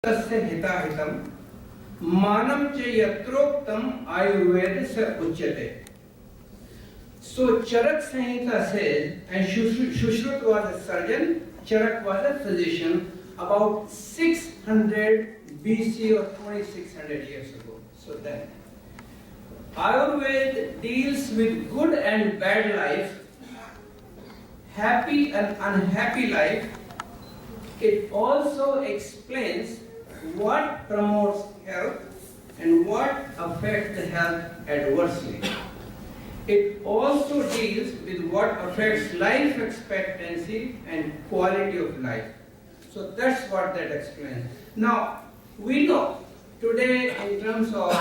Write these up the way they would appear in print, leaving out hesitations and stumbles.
तस्य हिताहितं मानं च यत्रोक्तम Ayurveda se uchyate. So Charak Samhita says, and Shushruta was a surgeon, Charak was a physician about 600 BC or 2600 years ago. So then, Ayurveda deals with good and bad life, happy and unhappy life. It also explains what promotes health and what affects the health adversely. It also deals with what affects life expectancy and quality of life. So that's what that explains. Now, we know today in terms of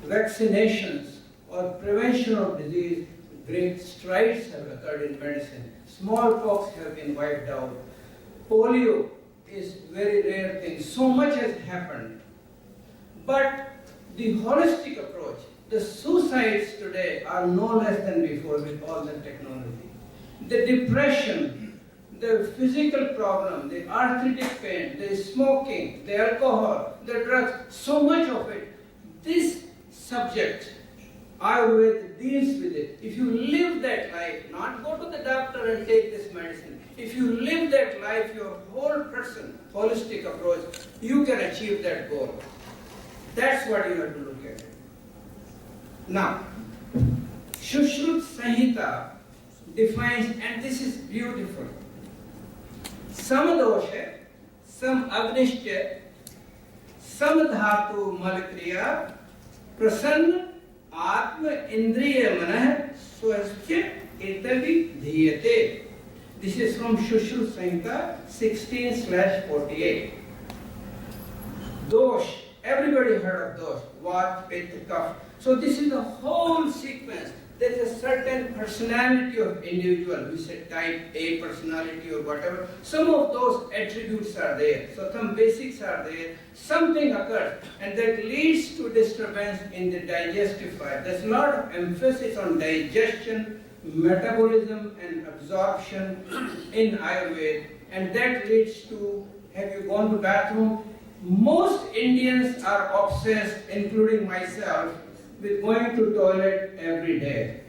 vaccinations or prevention of disease, great strides have occurred in medicine. Smallpox have been wiped out. Polio is very rare thing. So much has happened. But the holistic approach, the suicides today are no less than before with all the technology. The depression, the physical problem, the arthritic pain, the smoking, the alcohol, the drugs, so much of it. This subject, Ayurveda deals with it. If you live that life, not go to the doctor and take this medicine. If you live that life, your whole person, holistic approach, you can achieve that goal. That's what you have to look at. Now, Shushruta Samhita defines, and this is beautiful, Samadosha, Sam Agnishya, Samadhatu Malakriya, Prasanna Atma Indriya Manah Swasthya Etavi Dhyate. This is from Shushruta Samhita 16/48. Dosh, everybody heard of dosh, Vat, Pitta, Kapha. So this is the whole sequence. There is a certain personality of individual. We say type A personality or whatever. Some of those attributes are there. So some basics are there. Something occurs and that leads to disturbance in the digestive fire. There's a lot of emphasis on digestion, metabolism and absorption in Ayurveda, and that leads to, have you gone to bathroom? Most Indians are obsessed, including myself, with going to toilet every day.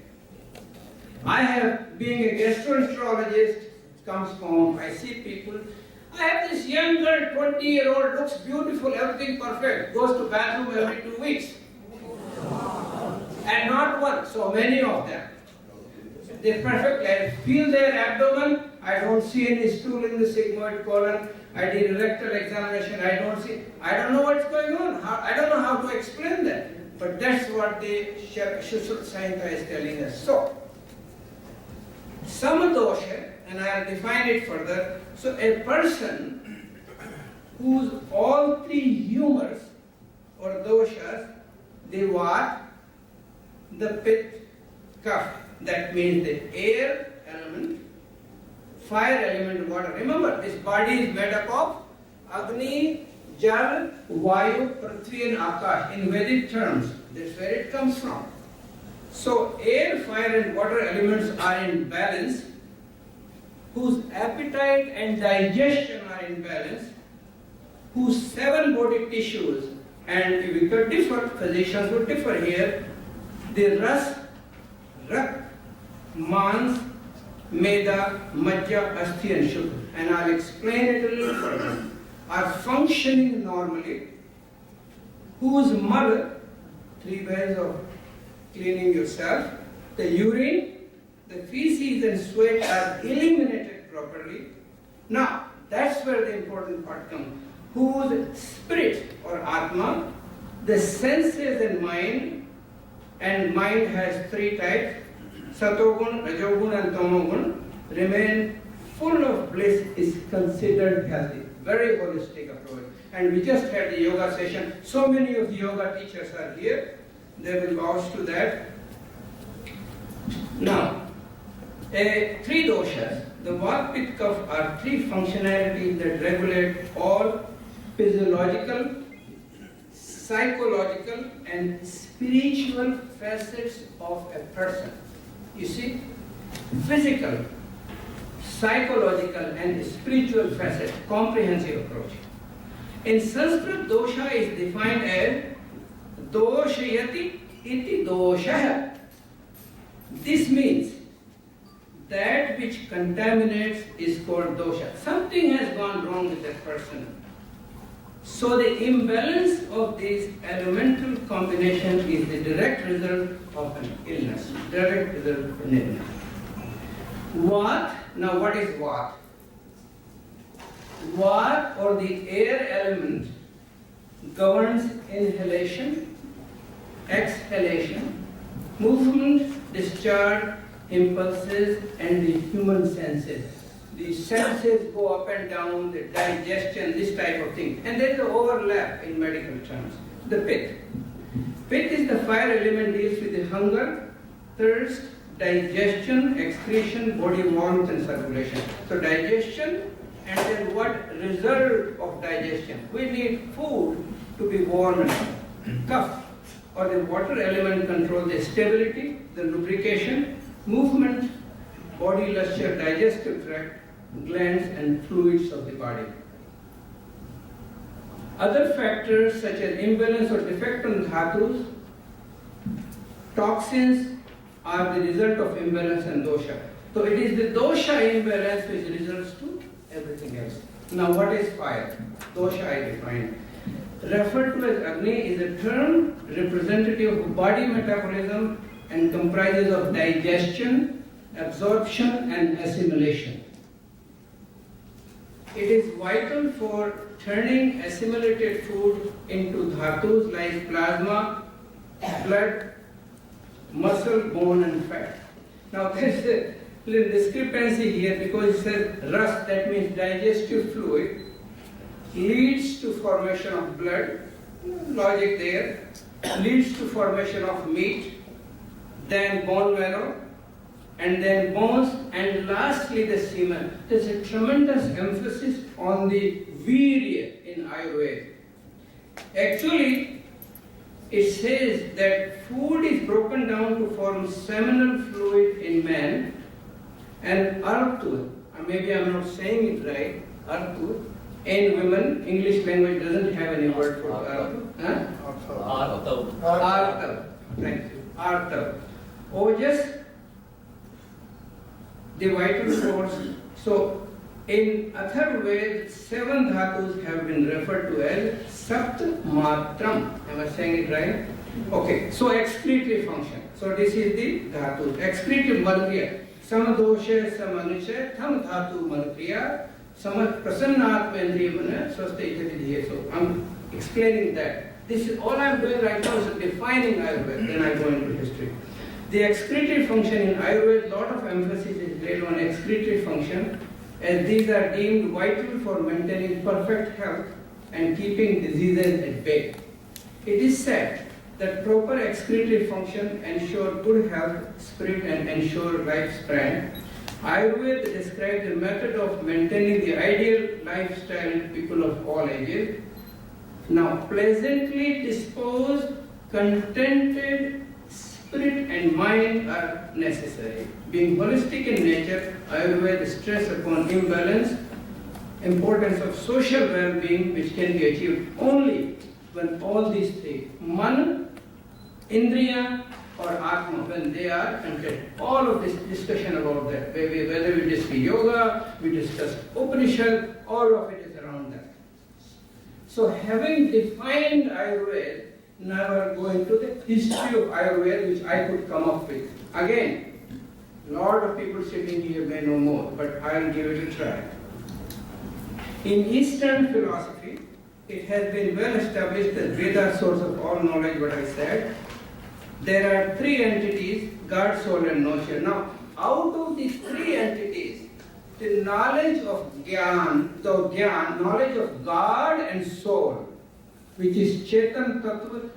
I have, being a gastroenterologist, comes home, I see people, I have this young girl, 20-year-old, looks beautiful, everything perfect, goes to bathroom every 2 weeks. And not one, so many of them. They're perfect, I feel their abdomen, I don't see any stool in the sigmoid colon, I did a rectal examination, I don't know what's going on, I don't know how to explain that. But that's what the Shushruta Samhita is telling us. So, Samadosha, and I'll define it further, so a person whose all three humors or doshas, the Vat, the Pitta, Kapha, that means the air element, fire element, water. Remember, this body is made up of Agni, Jal, Vayu, Prithvi and Akash in Vedic terms. That's where it comes from. So air, fire and water elements are in balance, whose appetite and digestion are in balance, whose 7 body tissues, and we could differ, physicians would differ here, the Ras, Rak, Mans, Meda, Majja, Asthi and Shukra. And I'll explain it a little further. Are functioning normally, whose mud, 3 ways of cleaning yourself, the urine, the feces and sweat are eliminated properly. Now, that's where the important part comes. Whose spirit or Atma, the senses and mind has 3 types, Satogun, Rajogun and Tamogun, remain full of bliss, is considered healthy. Very holistic approach. And we just had the yoga session. So many of the yoga teachers are here. They will vouch to that. Now, 3 doshas, the Vat, Pitta, Kapha are 3 functionalities that regulate all physiological, psychological and spiritual facets of a person. You see, physical, psychological and spiritual facet, comprehensive approach. In Sanskrit, dosha is defined as doshayati iti dosha. This means that which contaminates is called dosha. Something has gone wrong with that person. So the imbalance of this elemental combination is the direct result of an illness. Direct result of an illness. What? Now what is what? What, or the air element, governs inhalation, exhalation, movement, discharge, impulses, and the human senses. The senses go up and down, the digestion, this type of thing. And there is an overlap in medical terms. The pith. Pith is the fire element, deals with the hunger, thirst, digestion, excretion, body warmth, and circulation. So digestion, and then what result of digestion? We need food to be warm and tough. Or the water element controls the stability, the lubrication, movement, body luster, digestive tract, glands, and fluids of the body. Other factors such as imbalance or defect on dhatus, toxins are the result of imbalance and dosha. So it is the dosha imbalance which results to everything else. Now what is fire? Dosha I defined. Referred to as Agni is a term representative of body metabolism and comprises of digestion, absorption, and assimilation. It is vital for turning assimilated food into dhatus like plasma, blood, muscle, bone, and fat. Now there is a little discrepancy here because it says rust, that means digestive fluid, leads to formation of blood, logic there, leads to formation of meat, then bone marrow, and then bones, and lastly the semen. There's a tremendous emphasis on the virya in Ayurveda. Actually, it says that food is broken down to form seminal fluid in man, and artu, maybe I'm not saying it right, artu, in women. English language doesn't have any word for artu. Artav. Thank you. Artav. Ojas, the vital force. So, in Atharvaveda, 7 dhatus have been referred to as Sapt Matram. Am I saying it right? Okay, so excretory function. So this is the dhatu. Excretory malpriya. Samadosha, samanisha, tham dhatu malpriya, samad prasannatmendriya mana, swasta itati. So I'm explaining that. This is all I'm doing right now is defining Ayurveda, then I go into history. The excretory function in Ayurveda, lot of emphasis is laid on excretory function, as these are deemed vital for maintaining perfect health and keeping diseases at bay. It is said that proper excretory function ensure good health, spirit, and ensure lifespan. Ayurveda describes the method of maintaining the ideal lifestyle in people of all ages. Now, pleasantly disposed, contented spirit and mind are necessary. Being holistic in nature, Ayurveda stresses upon imbalance, importance of social well-being, which can be achieved only when all these three, man, indriya, or atma, when they are content. All of this discussion about that, whether we discuss yoga, we discuss Upanishad, all of it is around that. So having defined Ayurveda, now we are going to the history of Ayurveda, which I could come up with. Again, a lot of people sitting here may know more, but I will give it a try. In Eastern philosophy, it has been well established that Veda, source of all knowledge, what I said. There are 3 entities, God, soul, and notion. Now, out of these 3 entities, the knowledge of Gyan, knowledge of God and soul, which is Chetan Tattva,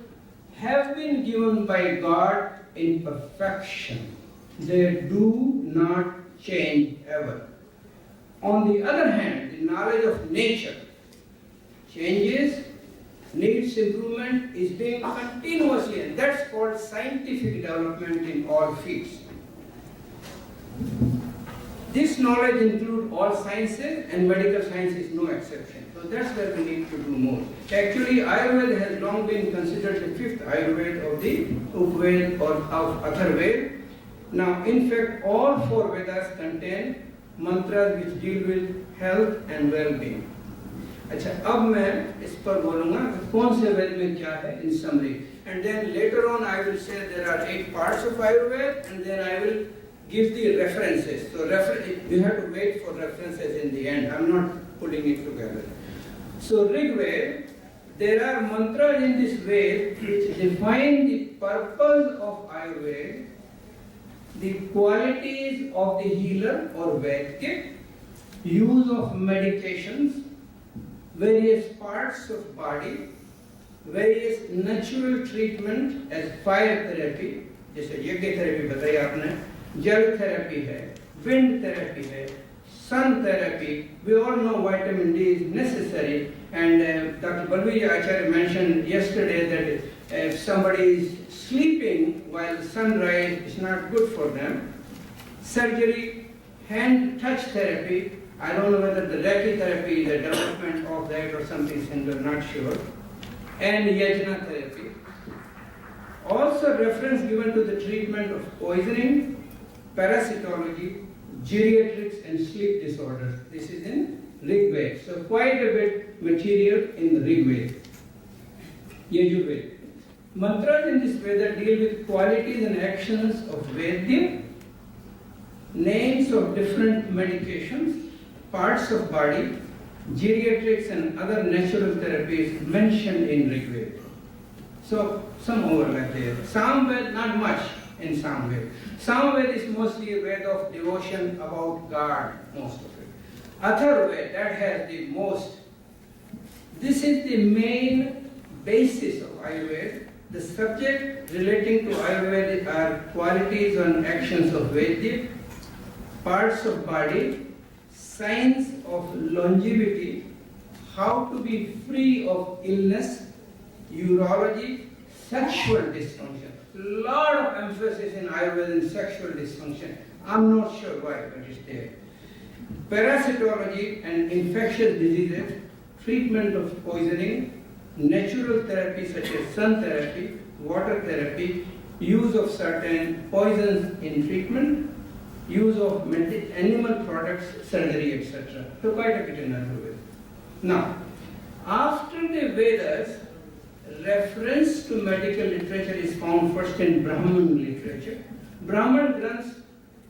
have been given by God in perfection. They do not change ever. On the other hand, the knowledge of nature changes, needs improvement, is being continuously, and that's called scientific development in all fields. This knowledge includes all sciences, and medical science is no exception. So So that's where we need to do more. Actually, Ayurveda has long been considered the fifth Ayurveda of the Upveda or of Atharveda. Now, in fact, all four Vedas contain mantras which deal with health and well-being. अच्छा, अब मैं इस पर बोलूँगा कि कौन से वेद में क्या है in summary. And then later on I will say there are 8 parts of Ayurveda, and then I will give the references. So we have to wait for references in the end. I'm not putting it together. So Rig Veda, there are mantras in this Veda which define the purpose of Ayurveda, the qualities of the healer or Vaidya, use of medications, various parts of body, various natural treatment as fire therapy, जैसे यज्ञ therapy बताई आपने, जल therapy है, wind therapy है, sun therapy. We all know vitamin D is necessary, and Dr. Balvija Acharya mentioned yesterday that if somebody is sleeping while sunrise, it's not good for them. Surgery, hand touch therapy. I don't know whether the Reiki therapy is a development of that or something similar, not sure. And yajna therapy. Also reference given to the treatment of poisoning, parasitology, geriatrics and sleep disorders. This is in Rig Veda. So quite a bit material in the Rig Veda. Yajurveda. Mantras in this Veda deal with qualities and actions of Vaidya, names of different medications, parts of body, geriatrics and other natural therapies mentioned in Rig Veda. So some overlap there. Samved, not much in Samved. Samved is mostly a Veda of devotion about God, most of it. Atharveda, that has the most. This is the main basis of Ayurveda. The subject relating to Ayurveda are qualities and actions of Vaidya, parts of body, signs of longevity, how to be free of illness, urology, sexual dysfunction. Lot of emphasis in Ayurveda in sexual dysfunction. I'm not sure why, but it's there. Parasitology and infectious diseases, treatment of poisoning, natural therapy such as sun therapy, water therapy, use of certain poisons in treatment, use of animal products, surgery, etc. So quite a bit in Ayurveda. Now, after the Vedas, reference to medical literature is found first in Brahman literature. Brahman Granths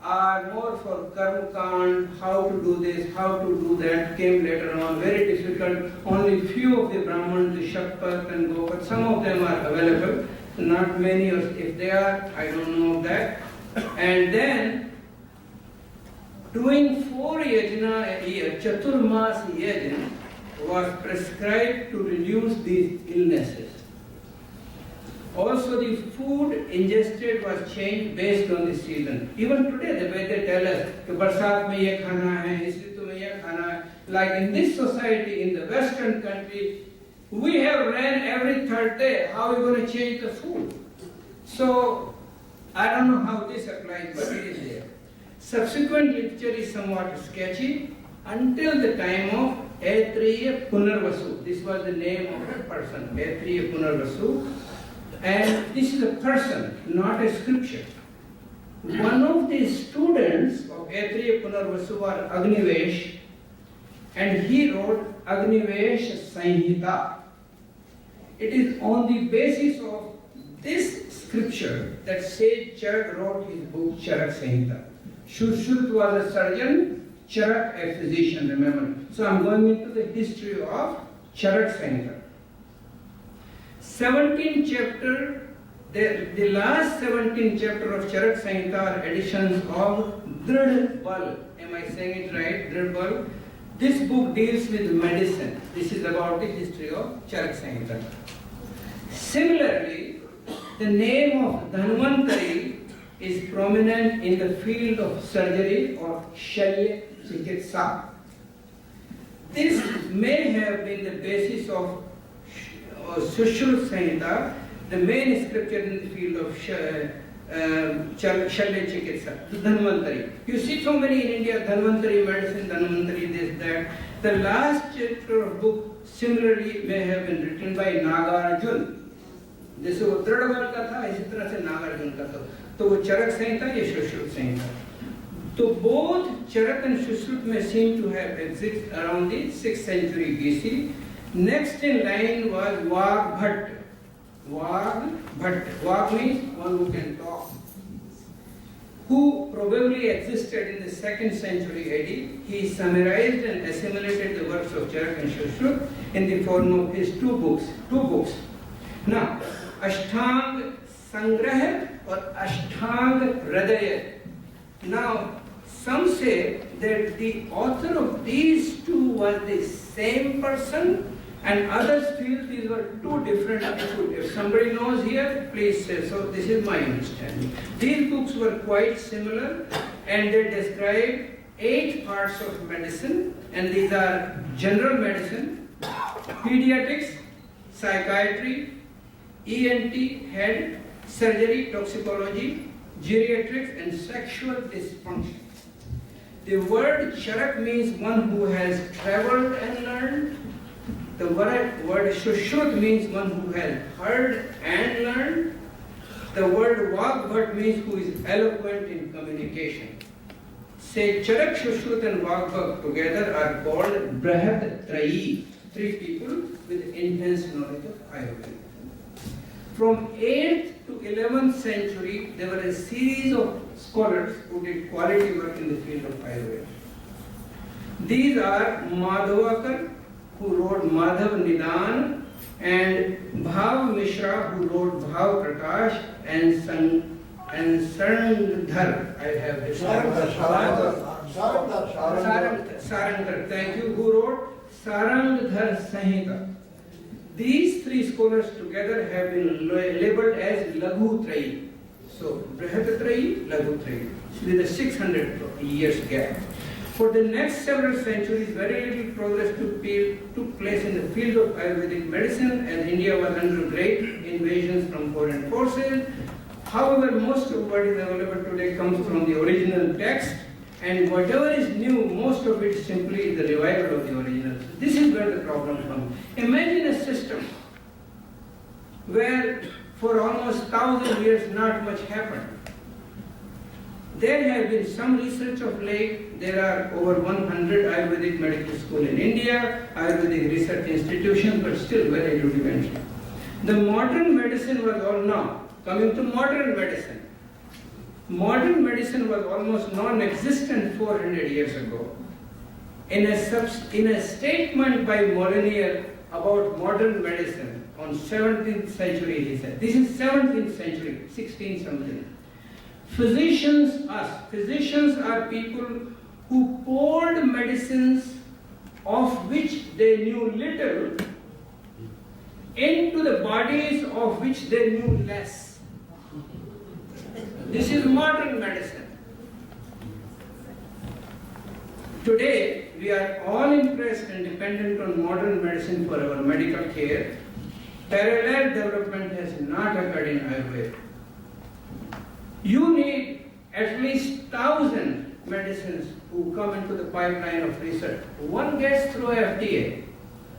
are more for Karma Kand, how to do this, how to do that, came later on, very difficult. Only few of the Brahmans, the Shakpat and go, but some of them are available, not many, or if they are, I don't know that. And then, doing 4 yajna a year, Chaturmas yajna, was prescribed to reduce these illnesses. Also, the food ingested was changed based on the season. Even today, the way they tell us, कि बरसात में ये खाना है, इस ऋतु में ये खाना है. Like in this society, in the Western country, we have ran every third day. How are we going to change the food? So, I don't know how this applies, but it is there. Subsequent literature is somewhat sketchy until the time of Aitriya Punarvasu. This was the name of a person, Aitriya Punarvasu. And this is a person, not a scripture. One of the students of Aitriya Punarvasu was Agnivesh, and he wrote Agnivesh Sanhita. It is on the basis of this scripture that sage Charak wrote his book Charak Sanhita. Shushruta was a surgeon, Charak a physician, remember. So I'm going into the history of Charak Sanhita. 17th chapter, the last 17th chapter of Charak Sanhita are editions of Dridbal. Am I saying it right? Dridbal. This book deals with medicine. This is about the history of Charak Sanhita. Similarly, the name of Dhanvantari is prominent in the field of surgery or Shalya Chikitsa. This may have been the basis of Sushruta Sanhita, the main scripture in the field of Shalya Chikitsa, Dhanvantari. You see so many in India, Dhanvantari medicine, Dhanvantari this, that. The last chapter of book similarly may have been written by Nagarjuna. जैसे वो दृढ़बल का था इसी तरह से नागार्जुन का था तो वो चरक संहिता ये सुश्रुत संहिता तो both Charak and Sushruta may seem to have existed around the 6th century BC. Next in line was Vagbhat. Vag means one who can talk, who probably existed in the 2nd century AD. He summarized and assimilated the works of Charak and Sushruta in the form of his two books. Now, Ashtang Sangrah or Ashtang Hridaya. Now, some say that the author of these two was the same person, and others feel these were two different books. If somebody knows here, please say so. This is my understanding. These books were quite similar, and they describe 8 parts of medicine, and these are general medicine, pediatrics, psychiatry, ENT, head, surgery, toxicology, geriatrics, and sexual dysfunction. The word Charak means one who has traveled and learned. The word Shushruta means one who has heard and learned. The word Vagbhat means who is eloquent in communication. Say Charak, Shushruta, and Vagbhat together are called Brahat Trayi, 3 people with intense knowledge of Ayurveda. From 8th to 11th century, there were a series of scholars who did quality work in the field of Ayurveda. These are Madhavakar, who wrote Madhav Nidan, and Bhav Mishra, who wrote Bhav Prakash, and Sarangdhar. I have his Sarangdhar, thank you, who wrote Sarangdhar Samhita. These 3 scholars together have been labeled as Laghu Trayi. So, Brahat Trayi, Laghu Trayi, with a 600 years gap. For the next several centuries, very little progress took place in the field of Ayurvedic medicine, as India was under great invasions from foreign forces. However, most of what is available today comes from the original text, and whatever is new, most of it simply is the revival of the original. This is where the problem comes. Imagine a system where for almost 1,000 years not much happened. There have been some research of late. There are over 100 Ayurvedic medical schools in India, Ayurvedic research institutions, but still very rudimentary. The modern medicine was all now. Coming to modern medicine. Modern medicine was almost non-existent 400 years ago. In a statement by Molyneux about modern medicine on 17th century, he said, this is 17th century, 16 something. Physicians are people who poured medicines of which they knew little into the bodies of which they knew less. This is modern medicine. Today, we are all impressed and dependent on modern medicine for our medical care. Parallel development has not occurred in Ayurveda. You need at least 1,000 medicines who come into the pipeline of research. One gets through FDA.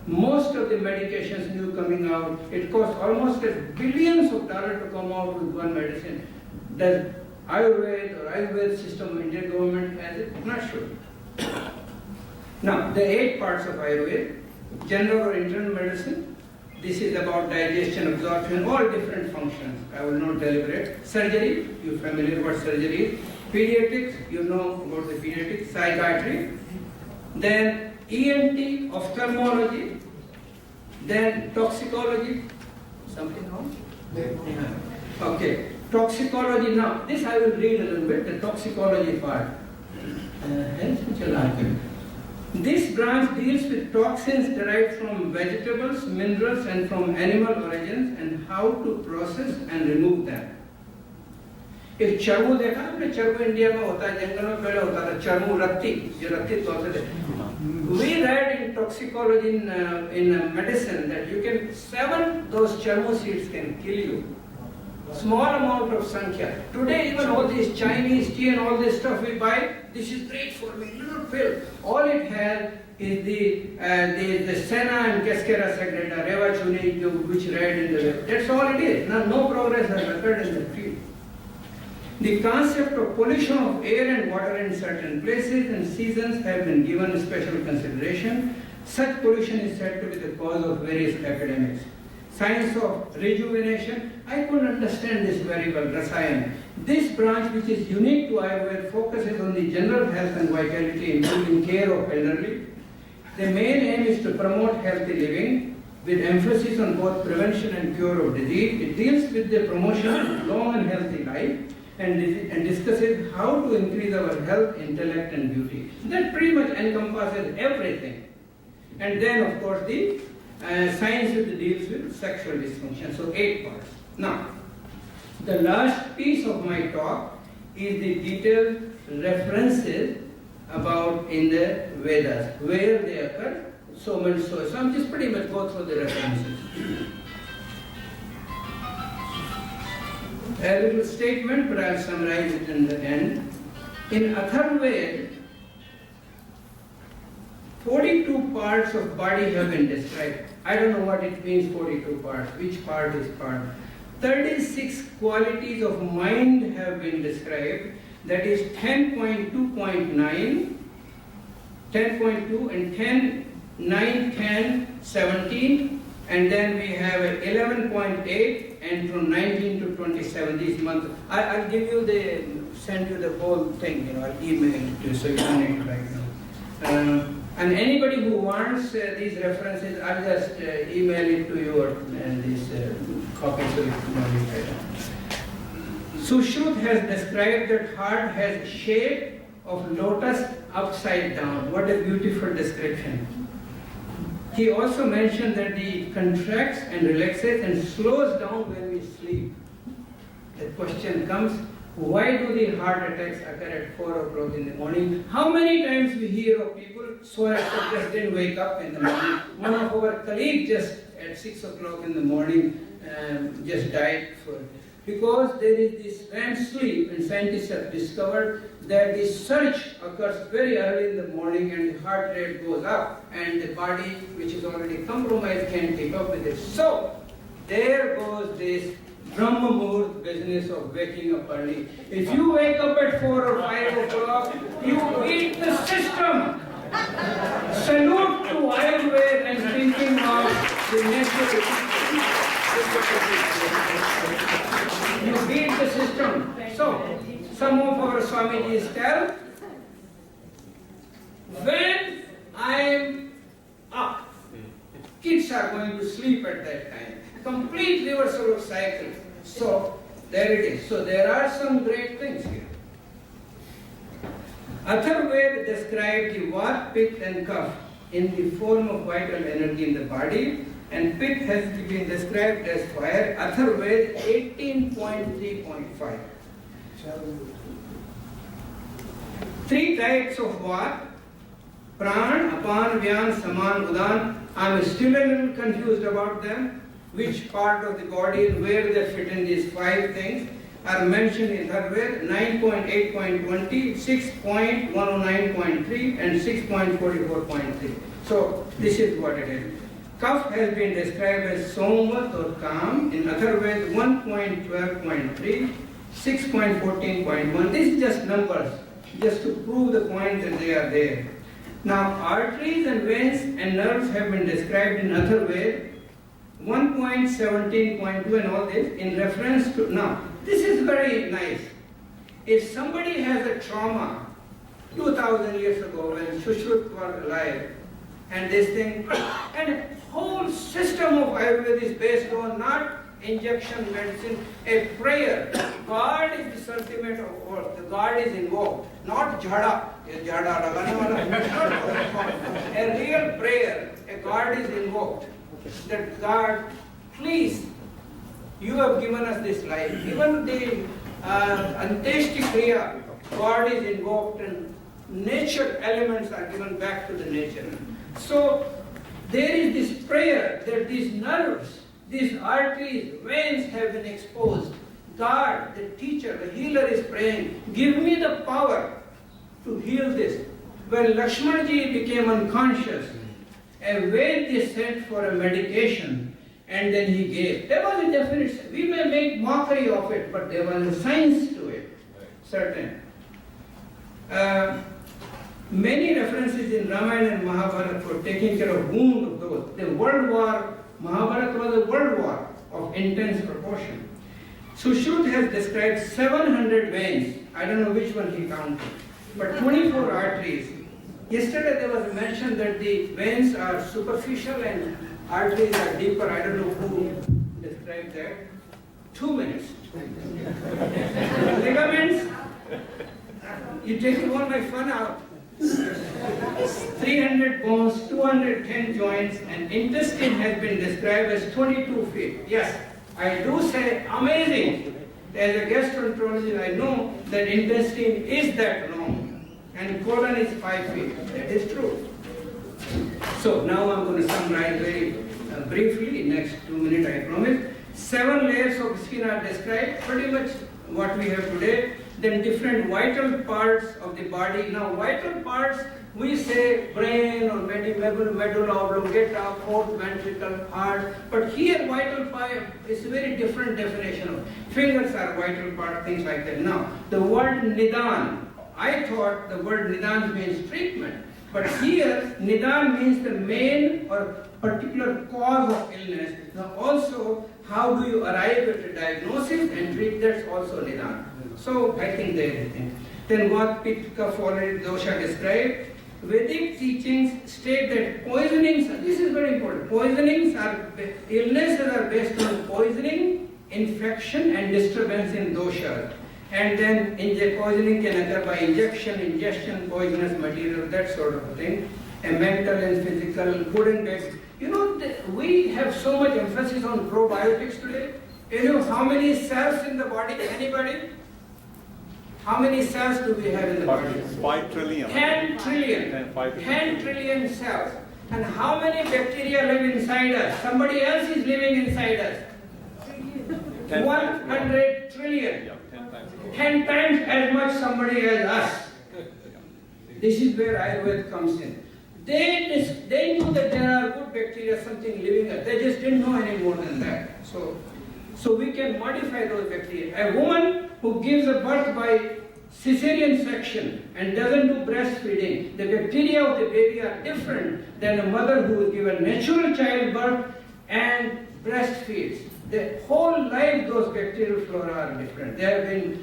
Most of the medications new coming out, it costs almost billions of dollars to come out with one medicine. Does Ayurveda system, Indian government has it? Not sure. Now, the 8 parts of Ayurveda, general or internal medicine. This is about digestion, absorption, all different functions. I will not deliberate. Surgery, you're familiar what surgery is. Pediatrics, you know about the pediatrics. Psychiatry. Then ENT, ophthalmology. Then toxicology. Something else? Yeah. Okay. Toxicology. Now, this I will read a little bit, the toxicology part. This branch deals with toxins derived from vegetables, minerals, and from animal origins, and how to process and remove them. If charmu देखा आपने charmu India में होता है जंगल में पहले होता था charmu रत्ती जो रत्ती तौर से we read in toxicology in medicine that you can 7 those charmu seeds can kill you Small amount of Sankhya. Today even all this Chinese tea and all this stuff we buy, this is great for me, little pill. All it has is the Senna and Cascara Sagrada, Reva Chuni, which read in the web. That's all it is. No progress has occurred in the field. The concept of pollution of air and water in certain places and seasons have been given special consideration. Such pollution is said to be the cause of various epidemics. Science of rejuvenation, I couldn't understand this very well, Rasayana. This branch, which is unique to Ayurveda, focuses on the general health and vitality, including care of elderly. The main aim is to promote healthy living, with emphasis on both prevention and cure of disease. It deals with the promotion of long and healthy life, and discusses how to increase our health, intellect, and beauty. That pretty much encompasses everything. And then, of course, the science that deals with sexual dysfunction. So 8 parts. Now, the last piece of my talk is the detailed references about in the Vedas, where they occur, so much so. So I'm just pretty much go through the references. A little statement, but I'll summarize it in the end. In Atharvaveda, 42 parts of body have been described. I don't know what it means, 42 parts, which part is part. 36 qualities of mind have been described, that is 10.2.9, 10.2 and 10, 9, 10, 17, and then we have 11.8 and from 19 to 27 this month. I'll give you send you the whole thing, I'll email it to you so you don't need it right now. And anybody who wants these references, I'll just email it to you or this copy so you can read it. Sushrut has described that heart has shape of lotus upside down. What a beautiful description. He also mentioned that it contracts and relaxes and slows down when we sleep. The question comes, why do the heart attacks occur at 4 o'clock in the morning? How many times we hear of people so just didn't wake up in the morning? One of our colleagues just at 6 o'clock in the morning just died because there is this REM sleep, and scientists have discovered that the surge occurs very early in the morning and the heart rate goes up and the body, which is already compromised, can't keep up with it. So there goes this Brahma Muhurt business of waking up early. If you wake up at 4 or 5 o'clock, you beat the system. Salute to Ayurveda and thinking of the natural. You beat the system. So, some of our Swamijis tell, when I am up, kids are going to sleep at that time. Complete reversal of cycle. So, there it is. So, there are some great things here. Atharvaveda described the Vat, Pitta and Kapha in the form of vital energy in the body, and Pitta has been described as fire. Atharvaveda 18.3.5. 3 types of Vat: Pran, Apan, Vyan, Saman, Udan. I'm still a little confused about them. Which part of the body and where they fit in these 5 things are mentioned in Ayurveda: 9.8.20, 6.109.3 and 6.44.3. So this is what it is. Kapha has been described as Somvat or calm in Ayurveda 1.12.3, 6.14.1. This is just numbers, just to prove the point that they are there. Now arteries and veins and nerves have been described in Ayurveda 1.17.2 and all this in reference to, now this is very nice. If somebody has a trauma 2000 years ago when Sushrut was alive, and this thing, and a whole system of Ayurveda is based on not injection medicine, a prayer. God is the sentiment of all. The God is invoked, not jhada. A real prayer, a God is invoked. That God, please, you have given us this life. Even the Anteshti Kriya, God is invoked and nature elements are given back to the nature. So there is this prayer that these nerves, these arteries, veins have been exposed. God, the teacher, the healer is praying, give me the power to heal this. When Lakshmanji became unconscious, a Vaidya sent for a medication and then he gave. There was a definite, we may make mockery of it, but there was a science to it, certain. Many references in Ramayana and Mahabharata for taking care of wound of those. The world war, Mahabharata was a world war of intense proportion. Sushruta has described 700 veins. I don't know which one he counted, but 24 arteries. Yesterday there was mention that the veins are superficial and arteries are deeper. I don't know who described that. 2 minutes. Ligaments, you take all my fun out. 300 bones, 210 joints, and intestine has been described as 22 feet. Yes, I do say amazing. As a gastroenterologist, I know that intestine is that long, and colon is 5 feet. That is true. So now I'm going to summarize very briefly, next 2 minutes I promise. 7 layers of skin are described, pretty much what we have today. Then different vital parts of the body. Now vital parts, we say brain or medulla oblongata, fourth ventricle, heart. But here vital part is a very different definition of. Fingers are vital part, things like that. Now the word nidan, I thought the word nidan means treatment. But here nidan means the main or particular cause of illness. Now also how do you arrive at a diagnosis and treat, that's also nidan. So I think they everything. Then what Pitta followed dosha described. Vedic teachings state that poisonings, this is very important, poisonings are, illnesses are based on poisoning, infection and disturbance in dosha. And then poisoning can occur by ingestion, poisonous material, that sort of thing. And mental and physical, good and bad. You know, we have so much emphasis on probiotics today. You know how many cells in the body, anybody? How many cells do we have in the body? 5 trillion. 10 trillion. 10 trillion cells. And how many bacteria live inside us? Somebody else is living inside us. 100 trillion. Yeah, 10 times. 10 times as much somebody as us. This is where Ayurveda comes in. They knew that there are good bacteria, something living there. They just didn't know any more than that. So we can modify those bacteria. A woman who gives a birth by cesarean section and doesn't do breastfeeding, the bacteria of the baby are different than a mother who will give a natural childbirth and breastfeeds. The whole life those bacterial flora are different. They have been,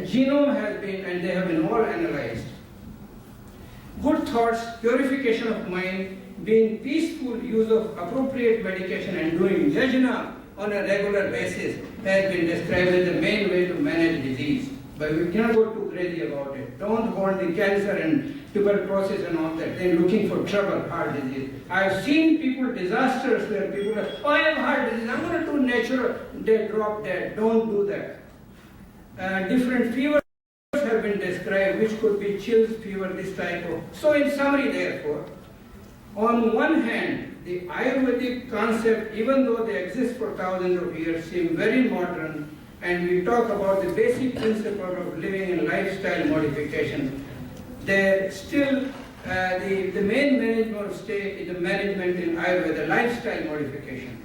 genome has been, and they have been all analyzed. Good thoughts, purification of mind, being peaceful use of appropriate medication and doing yajna on a regular basis has been described as the main way to manage disease. But we cannot go too crazy about it. Don't hold the cancer and tuberculosis and all that. They're looking for trouble, heart disease. I've seen people, disasters where people are, oh, I have heart disease, I'm going to do natural, they drop dead. Don't do that. Different fevers have been described, which could be chills, fever, this type of. So in summary, therefore, on one hand, the Ayurvedic concept, even though they exist for thousands of years, seem very modern, and we talk about the basic principle of living and lifestyle modification. They're still, the main management state is the management in Ayurveda, lifestyle modification.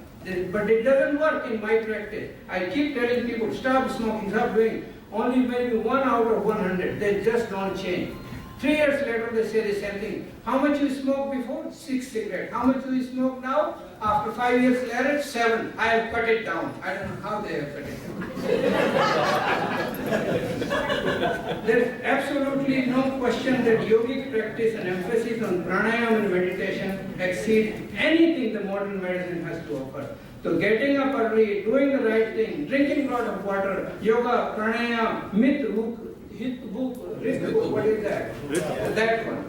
But it doesn't work in my practice. I keep telling people, stop smoking, stop doing. Only maybe 1 out of 100, they just don't change. 3 years later, they say the same thing. How much you smoked before? 6 cigarettes. How much do you smoke now? After 5 years later, 7. I have cut it down. I don't know how they have cut it down. There is absolutely no question that yogic practice and emphasis on pranayama and meditation exceed anything the modern medicine has to offer. So getting up early, doing the right thing, drinking a lot of water, yoga, pranayama, hit book, what is that? That one.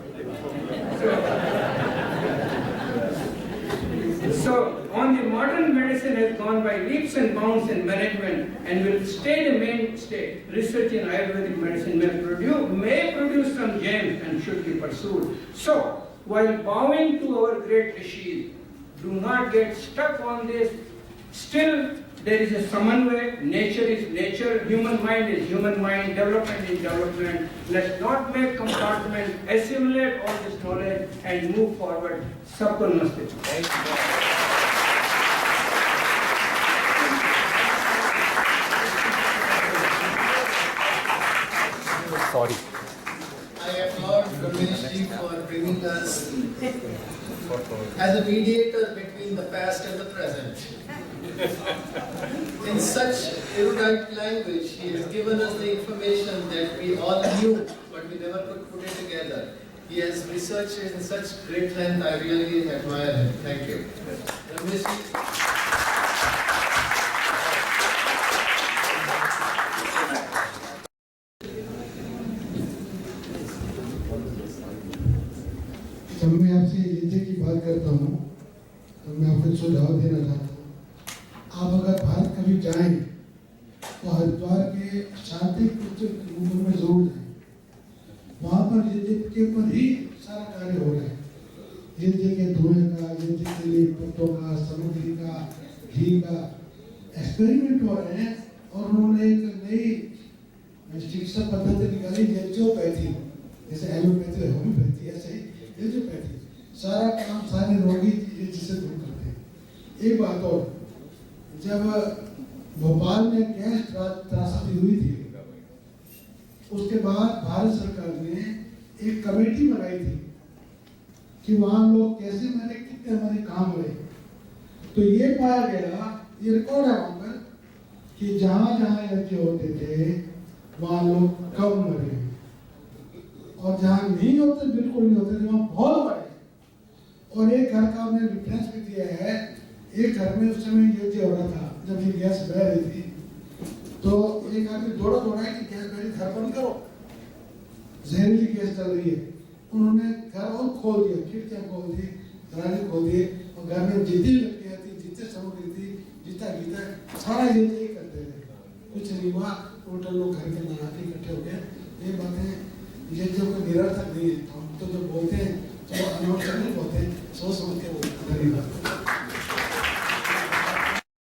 So on the modern medicine has gone by leaps and bounds in management and will stay the mainstay. Research in Ayurvedic medicine may produce some gems and should be pursued. So while bowing to our great rishis, do not get stuck on this. Still, there is a samanvay, nature is nature, human mind is human mind, development is development. Let's not make compartment, assimilate all this knowledge and move forward. Sabko namaste. Thank you. Sorry. I applaud Ramesh ji for bringing us as a mediator between the past and the present. In such erudite language, he has given us the information that we all knew, but we never could put it together. He has researched in such great length. I really admire him. Thank you. Ramesh ji. जब मैं आपसे यज्ञ की बात करता हूँ तो मैं आपको सुझाव देना चाहता हूँ। आप अगर भारत कभी जाएं तो हरिद्वार के शांति कुंज में जरूर जाएं। वहाँ पर यज्ञ के पर ही सारा कार्य हो रहा है। यज्ञ के धुएं का, यज्ञ के लिए पत्तों का, सामग्री का, घी का एक्सपेरिमेंट हो रहे हैं। और उन्होंने एक नई चिकित्सा पद्धति निकाली, यज्ञोपैथी, जैसे एलोपैथी होम्योपैथी, ऐसे ही यज्ञोपैथी सारा काम सारे रोगी जिसे दूर करते हैं। एक बात और, जब भोपाल में गैस त्रासदी हुई थी उसके बाद भारत सरकार ने एक कमेटी बनाई थी कि वहाँ लोग कैसे मरे, कितने हमारे कहाँ मरे। तो ये पाया गया, ये रिकॉर्ड है वहाँ पर, कि जहाँ जहाँ यज्ञ होते थे वहाँ लोग कम मरे और जहाँ नहीं होते, बिल्कुल नहीं होते थे, वहाँ बहुत मरे। और एक घर का हमने रेफरेंस भी दिया है। एक घर में उस समय यज्ञ हो रहा था, जब ये गैस बह रही थी, तो एक आदमी दौड़ा कि गैस बह रही, घर बंद करो, जहरीली गैस चल रही है। उन्होंने घर और खोल दिया, खिड़कियाँ खोल दी, दरवाजे खोल दिए, और घर में जितनी लड़कियाँ थी, जितने सामग्री थी, जितना गीता, सारा यज्ञ ही करते थे। कुछ नहीं हुआ, टोटल लोग घर के नहाते इकट्ठे हो गए। ये बातें यज्ञ को निरर्थक नहीं है। हम तो जो बोलते हैं तो अनवसर नहीं बोलते हैं।